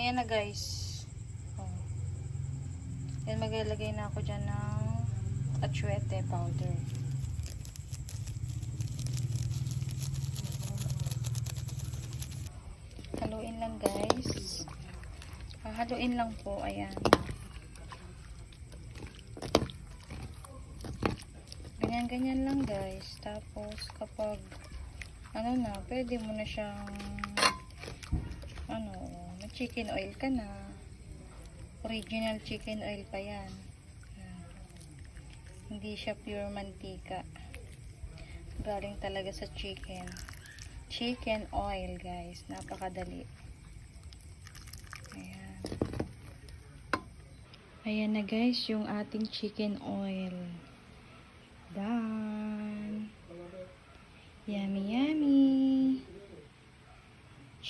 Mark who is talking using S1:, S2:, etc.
S1: Ayan na guys. Oh. Yan, maglalagay na ako dyan ng atsuete powder. Haluin lang guys. Haluin lang po. Ayan. Ganyan lang guys. Tapos kapag ano na, pwede mo na siyang may chicken oil ka na. Original chicken oil pa yan. Hindi siya pure mantika. Galing talaga sa chicken. Chicken oil guys. Napakadali. Ayan. Ayan na guys yung ating chicken oil. Done. Yummy, yummy.